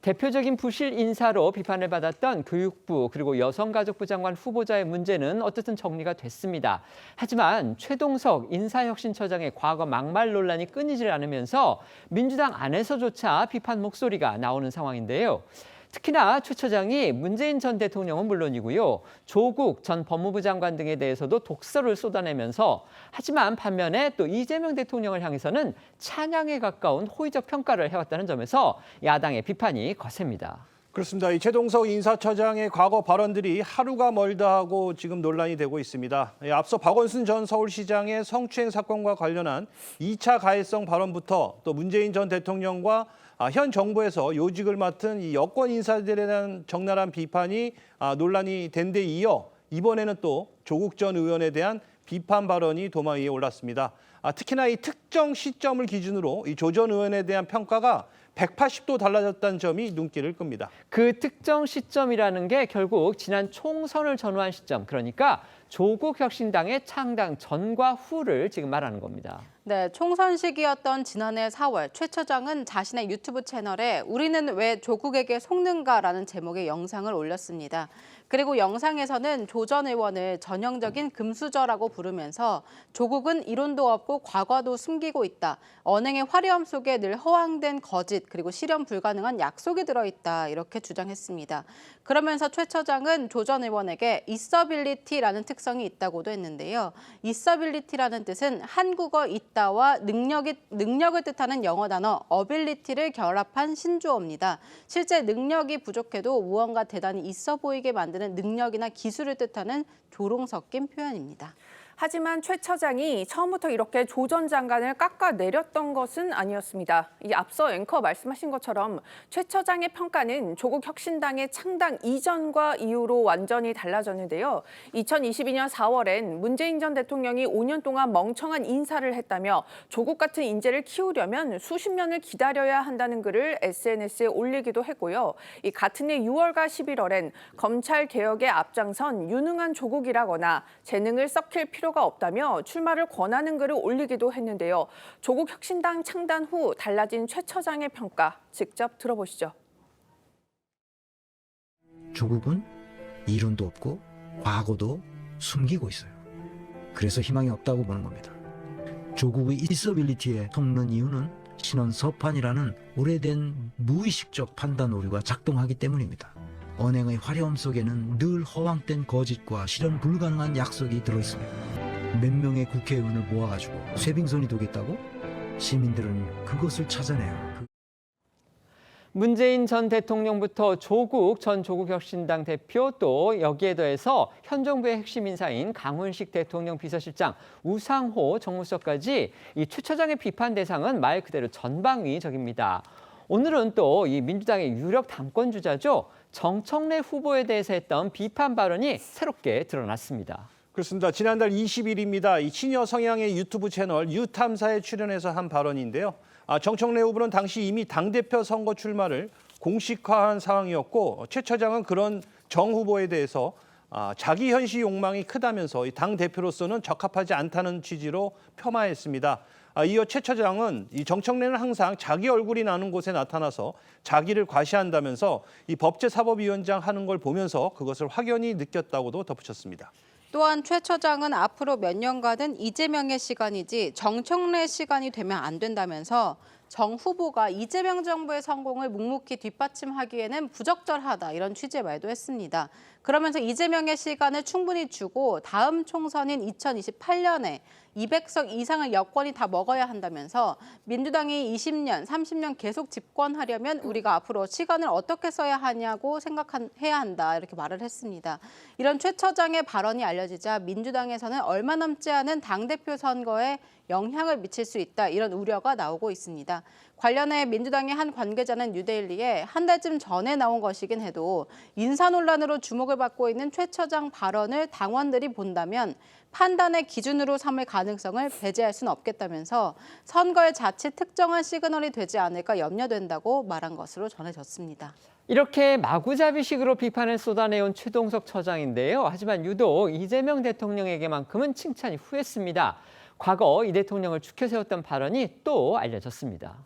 대표적인 부실 인사로 비판을 받았던 교육부 그리고 여성가족부 장관 후보자의 문제는 어쨌든 정리가 됐습니다. 하지만 최동석 인사혁신처장의 과거 막말 논란이 끊이질 않으면서 민주당 안에서조차 비판 목소리가 나오는 상황인데요. 특히나 최 처장이 문재인 전 대통령은 물론이고요. 조국 전 법무부 장관 등에 대해서도 독설을 쏟아내면서 하지만 반면에 또 이재명 대통령을 향해서는 찬양에 가까운 호의적 평가를 해왔다는 점에서 야당의 비판이 거셉니다. 그렇습니다. 이 최동석 인사처장의 과거 발언들이 하루가 멀다 하고 지금 논란이 되고 있습니다. 앞서 박원순 전 서울시장의 성추행 사건과 관련한 2차 가해성 발언부터 또 문재인 전 대통령과 현 정부에서 요직을 맡은 이 여권 인사들에 대한 적나라한 비판이 논란이 된 데 이어 이번에는 또 조국 전 의원에 대한 비판 발언이 도마 위에 올랐습니다. 특히나 이 특정 시점을 기준으로 이 조 전 의원에 대한 평가가 180도 달라졌다는 점이 눈길을 끕니다. 그 특정 시점이라는 게 결국 지난 총선을 전후한 시점, 그러니까 조국 혁신당의 창당 전과 후를 지금 말하는 겁니다. 네, 총선 시기였던 지난해 4월 최 처장은 자신의 유튜브 채널에 "우리는 왜 조국에게 속는가?"라는 제목의 영상을 올렸습니다. 그리고 영상에서는 조 전 의원을 전형적인 금수저라고 부르면서 "조국은 이론도 없고 과거도 숨기고 있다. 언행의 화려함 속에 늘 허황된 거짓 그리고 실현 불가능한 약속이 들어있다." 이렇게 주장했습니다. 그러면서 최 처장은 조 전 의원에게 있어빌리티라는 특성이 있다고도 했는데요. 있어빌리티라는 뜻은 한국어 있다와 능력을 뜻하는 영어 단어 어빌리티를 결합한 신조어입니다. 실제 능력이 부족해도 무언가 대단히 있어 보이게 만드는 능력이나 기술을 뜻하는 조롱 섞인 표현입니다. 하지만 최 처장이 처음부터 이렇게 조 전 장관을 깎아내렸던 것은 아니었습니다. 이 앞서 앵커 말씀하신 것처럼 최 처장의 평가는 조국 혁신당의 창당 이전과 이후로 완전히 달라졌는데요. 2022년 4월엔 문재인 전 대통령이 5년 동안 멍청한 인사를 했다며 조국 같은 인재를 키우려면 수십 년을 기다려야 한다는 글을 SNS에 올리기도 했고요. 이 같은 해 6월과 11월엔 검찰 개혁에 앞장선 유능한 조국이라거나 재능을 썩힐 필요가 없다며 출마를 권하는 글을 올리기도 했는데요. 조국 혁신당 창단 후 달라진 최 처장의 평가 직접 들어보시죠. 조국은 이론도 없고 과거도 숨기고 있어요. 그래서 희망이 없다고 보는 겁니다. 조국의 있어빌리티에 속는 이유는 신원서판이라는 오래된 무의식적 판단 오류가 작동하기 때문입니다. 언행의 화려함 속에는 늘 허황된 거짓과 실현 불가능한 약속이 들어있습니다. 몇 명의 국회의원을 모아가지고 쇠빙선이 되겠다고? 시민들은 그것을 찾아내요. 문재인 전 대통령부터 조국 전 조국혁신당 대표 또 여기에 더해서 현 정부의 핵심 인사인 강훈식 대통령 비서실장, 우상호 정무수석까지 이 최 처장의 비판 대상은 말 그대로 전방위적입니다. 오늘은 또 이 민주당의 유력 당권 주자죠. 정청래 후보에 대해서 했던 비판 발언이 새롭게 드러났습니다. 그렇습니다. 지난달 20일입니다. 이 친여 성향의 유튜브 채널 유탐사에 출연해서 한 발언인데요. 정청래 후보는 당시 이미 당대표 선거 출마를 공식화한 상황이었고 최 처장은 그런 정 후보에 대해서 자기 현시 욕망이 크다면서 당대표로서는 적합하지 않다는 취지로 폄하했습니다. 이어 최 처장은 이 정청래는 항상 자기 얼굴이 나는 곳에 나타나서 자기를 과시한다면서 이 법제사법위원장 하는 걸 보면서 그것을 확연히 느꼈다고도 덧붙였습니다. 또한 최 처장은 앞으로 몇 년간은 이재명의 시간이지 정청래의 시간이 되면 안 된다면서 정 후보가 이재명 정부의 성공을 묵묵히 뒷받침하기에는 부적절하다 이런 취지의 말도 했습니다. 그러면서 이재명의 시간을 충분히 주고 다음 총선인 2028년에 200석 이상의 여권이 다 먹어야 한다면서 민주당이 20년, 30년 계속 집권하려면 우리가 앞으로 시간을 어떻게 써야 하냐고 생각해야 한다 이렇게 말을 했습니다. 이런 최 처장의 발언이 알려지자 민주당에서는 얼마 남지 않은 당대표 선거에 영향을 미칠 수 있다 이런 우려가 나오고 있습니다. 관련해 민주당의 한 관계자는 뉴데일리에 한 달쯤 전에 나온 것이긴 해도 인사 논란으로 주목을 받고 있는 최 처장 발언을 당원들이 본다면 판단의 기준으로 삼을 가능성을 배제할 수는 없겠다면서 선거에 자칫 특정한 시그널이 되지 않을까 염려된다고 말한 것으로 전해졌습니다. 이렇게 마구잡이식으로 비판을 쏟아내온 최동석 처장인데요. 하지만 유독 이재명 대통령에게만큼은 칭찬이 후했습니다. 과거 이 대통령을 추켜 세웠던 발언이 또 알려졌습니다.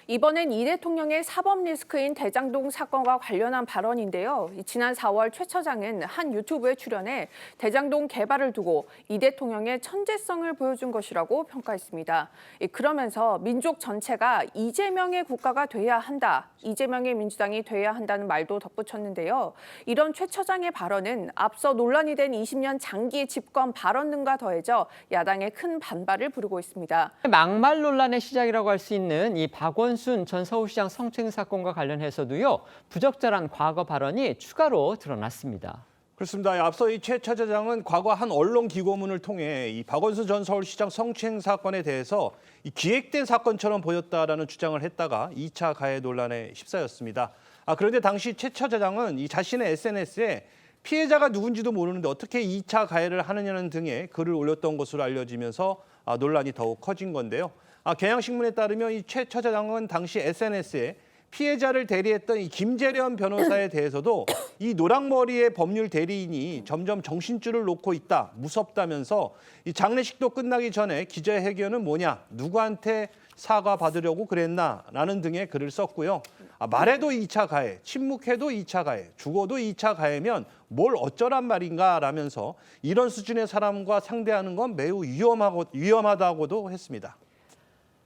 이번엔 이 대통령의 사법 리스크인 대장동 사건과 관련한 발언인데요. 지난 4월 최 처장은 한 유튜브에 출연해 대장동 개발을 두고 이 대통령의 천재성을 보여준 것이라고 평가했습니다. 그러면서 민족 전체가 이재명의 국가가 돼야 한다, 이재명의 민주당이 돼야 한다는 말도 덧붙였는데요. 이런 최 처장의 발언은 앞서 논란이 된 20년 장기 집권 발언 등과 더해져 야당의 큰 반발을 부르고 있습니다. 막말 논란의 시작이라고 할 수 있는 이 박원순 전 서울시장 성추행 사건과 관련해서도요, 부적절한 과거 발언이 추가로 드러났습니다. 그렇습니다. 앞서 이 최 처장은 과거 한 언론 기고문을 통해 이 박원순 전 서울시장 성추행 사건에 대해서 이 기획된 사건처럼 보였다라는 주장을 했다가 2차 가해 논란에 휩싸였습니다. 그런데 당시 최 처장은 이 자신의 SNS에 피해자가 누군지도 모르는데 어떻게 2차 가해를 하느냐는 등의 글을 올렸던 것으로 알려지면서 논란이 더욱 커진 건데요. 경향신문에 따르면 이 최 처장은 당시 SNS에 피해자를 대리했던 이 김재련 변호사에 대해서도 이 노랑머리의 법률 대리인이 점점 정신줄을 놓고 있다, 무섭다면서 이 장례식도 끝나기 전에 기자회견은 뭐냐, 누구한테 사과 받으려고 그랬나 라는 등의 글을 썼고요. 말해도 2차 가해, 침묵해도 2차 가해, 죽어도 2차 가해면 뭘 어쩌란 말인가 라면서 이런 수준의 사람과 상대하는 건 매우 위험하다고도 했습니다.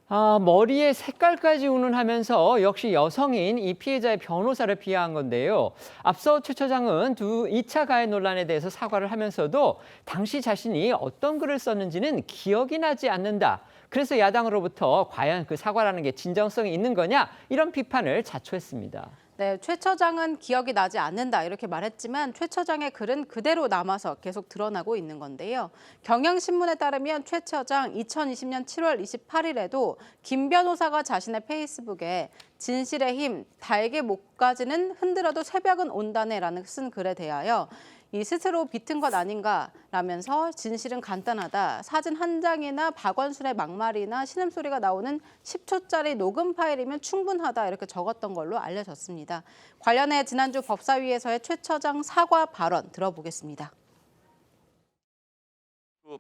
머리에 색깔까지 운운하면서 역시 여성인 이 피해자의 변호사를 비하한 건데요. 앞서 최 처장은 2차 가해 논란에 대해서 사과를 하면서도 당시 자신이 어떤 글을 썼는지는 기억이 나지 않는다. 그래서 야당으로부터 과연 그 사과라는 게 진정성이 있는 거냐, 이런 비판을 자초했습니다. 네, 최 처장은 기억이 나지 않는다 이렇게 말했지만 최 처장의 글은 그대로 남아서 계속 드러나고 있는 건데요. 경향신문에 따르면 최 처장 2020년 7월 28일에도 김 변호사가 자신의 페이스북에 진실의 힘, 달게 목까지는 흔들어도 새벽은 온다네라는 쓴 글에 대하여 이 스스로 비튼 것 아닌가라면서 진실은 간단하다, 사진 한 장이나 박원순의 막말이나 신음소리가 나오는 10초짜리 녹음 파일이면 충분하다 이렇게 적었던 걸로 알려졌습니다. 관련해 지난주 법사위에서의 최 처장 사과 발언 들어보겠습니다.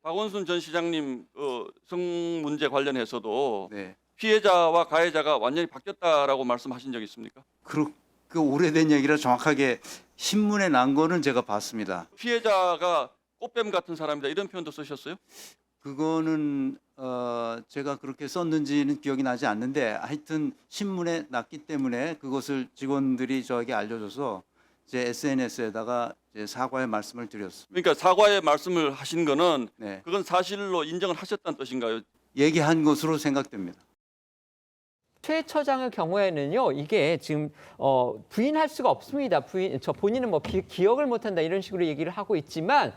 박원순 전 시장님 성 문제 관련해서도 네. 피해자와 가해자가 완전히 바뀌었다라고 말씀하신 적 있습니까? 그 오래된 얘기라 정확하게 신문에 난 거는 제가 봤습니다. 피해자가 꽃뱀 같은 사람이다 이런 표현도 쓰셨어요? 그거는 제가 그렇게 썼는지는 기억이 나지 않는데 하여튼 신문에 났기 때문에 그것을 직원들이 저에게 알려줘서 제 SNS에다가 사과의 말씀을 드렸습니다. 그러니까 사과의 말씀을 하신 거는 네. 그건 사실로 인정을 하셨다는 뜻인가요? 얘기한 것으로 생각됩니다. 최 처장의 경우에는요, 이게 지금 부인할 수가 없습니다. 본인은 뭐 기억을 못한다 이런 식으로 얘기를 하고 있지만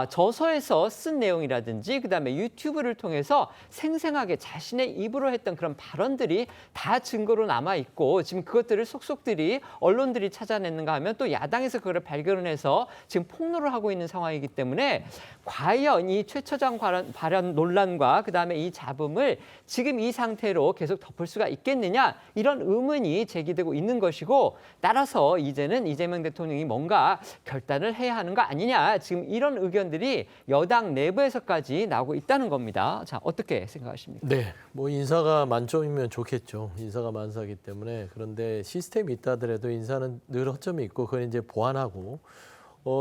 저서에서 쓴 내용이라든지 그다음에 유튜브를 통해서 생생하게 자신의 입으로 했던 그런 발언들이 다 증거로 남아 있고 지금 그것들을 속속들이 언론들이 찾아냈는가 하면 또 야당에서 그걸 발견해서 지금 폭로를 하고 있는 상황이기 때문에 과연 이 최 처장 발언 논란과 그다음에 이 잡음을 지금 이 상태로 계속 덮을 수가 있겠느냐, 이런 의문이 제기되고 있는 것이고, 따라서 이제는 이재명 대통령이 뭔가 결단을 해야 하는 거 아니냐, 지금 이런 의견들이 여당 내부에서까지 나오고 있다는 겁니다. 자, 어떻게 생각하십니까? 네, 뭐 인사가 만점이면 좋겠죠. 인사가 만사기 때문에. 그런데 시스템이 있다 하더라도 인사는 늘 허점이 있고 그걸 이제 보완하고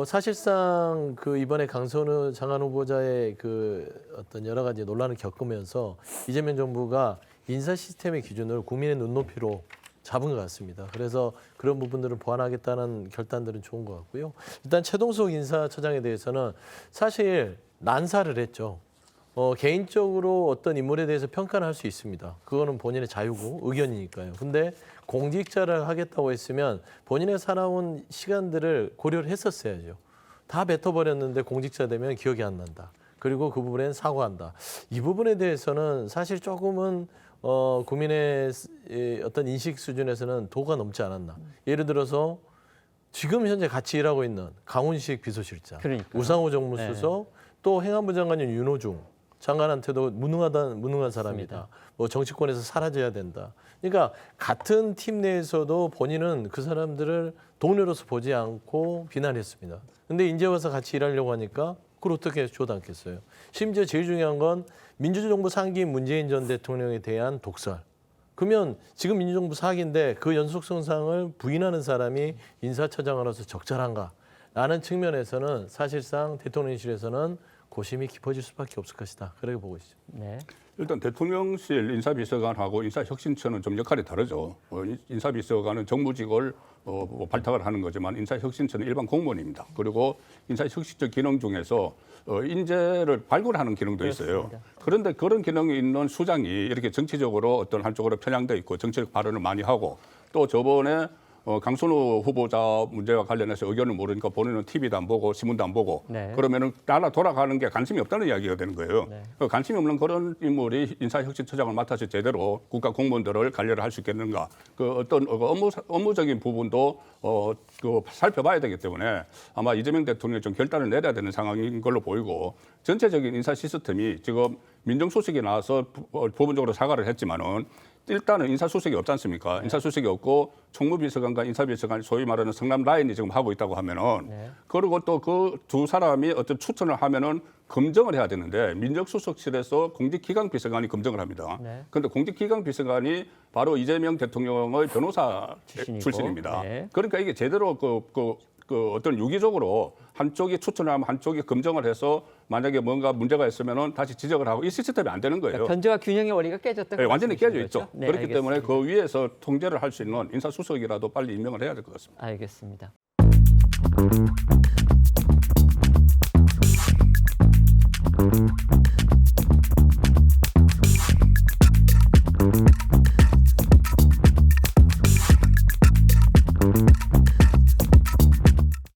사실상 그 이번에 강선우 장관 후보자의 그 어떤 여러 가지 논란을 겪으면서 이재명 정부가 인사 시스템의 기준을 국민의 눈높이로 잡은 것 같습니다. 그래서 그런 부분들을 보완하겠다는 결단들은 좋은 것 같고요. 일단 최동석 인사처장에 대해서는 사실 난사를 했죠. 개인적으로 어떤 인물에 대해서 평가를 할 수 있습니다. 그거는 본인의 자유고 의견이니까요. 근데 공직자를 하겠다고 했으면 본인의 살아온 시간들을 고려를 했었어야죠. 다 뱉어버렸는데 공직자 되면 기억이 안 난다. 그리고 그 부분엔 사과한다. 이 부분에 대해서는 사실 조금은 국민의 어떤 인식 수준에서는 도가 넘지 않았나. 예를 들어서 지금 현재 같이 일하고 있는 강훈식 비서실장, 그러니까요. 우상호 정무수석, 또 행안부 장관인 윤호중 장관한테도 무능한 사람이다. 뭐 정치권에서 사라져야 된다. 그러니까 같은 팀 내에서도 본인은 그 사람들을 동료로서 보지 않고 비난했습니다. 근데 이제 와서 같이 일하려고 하니까 그걸 어떻게 줘도 않겠어요. 심지어 제일 중요한 건 민주정부 상기인 문재인 전 대통령에 대한 독설. 그러면 지금 민주정부 사기인데 그 연속성상을 부인하는 사람이 인사처장으로서 적절한가라는 측면에서는 사실상 대통령실에서는 고심이 깊어질 수밖에 없을 것이다. 그렇게 보고 있습니다. 네. 일단 대통령실 인사비서관하고 인사혁신처는 좀 역할이 다르죠. 인사비서관은 정무직을 발탁을 하는 거지만 인사혁신처는 일반 공무원입니다. 그리고 인사혁신처 기능 중에서 인재를 발굴하는 기능도 있어요. 그런데 그런 기능이 있는 수장이 이렇게 정치적으로 어떤 한쪽으로 편향돼 있고 정치적 발언을 많이 하고 또 저번에 강선우 후보자 문제와 관련해서 의견을 모르니까 본인은 TV도 안 보고 신문도 안 보고 네. 그러면은 나라 돌아가는 게 관심이 없다는 이야기가 되는 거예요. 네. 관심이 없는 그런 인물이 인사혁신처장을 맡아서 제대로 국가 공무원들을 관리를 할 수 있겠는가? 그 어떤 업무적인 부분도 살펴봐야 되기 때문에 아마 이재명 대통령이 좀 결단을 내려야 되는 상황인 걸로 보이고 전체적인 인사 시스템이 지금 민정수석이 나와서 부분적으로 사과를 했지만은. 일단은 인사수석이 없지 않습니까? 인사수석이 없고 총무비서관과 인사비서관 소위 말하는 성남 라인이 지금 하고 있다고 하면은 그리고 또 그 두 사람이 어떤 추천을 하면은 검증을 해야 되는데 민정수석실에서 공직기강비서관이 검증을 합니다. 그런데 공직기강비서관이 바로 이재명 대통령의 변호사 출신이고. 출신입니다. 네. 그러니까 이게 제대로 그 어떤 유기적으로 한쪽이 추천을 하면 한쪽이 검증을 해서 만약에 뭔가 문제가 있으면은 다시 지적을 하고 이 시스템이 안 되는 거예요. 변제와 균형의 원리가 깨졌다. 네, 완전히 깨져 있죠. 네, 그렇기 알겠습니다. 때문에 그 위에서 통제를 할 수 있는 인사수석이라도 빨리 임명을 해야 될 것 같습니다. 알겠습니다.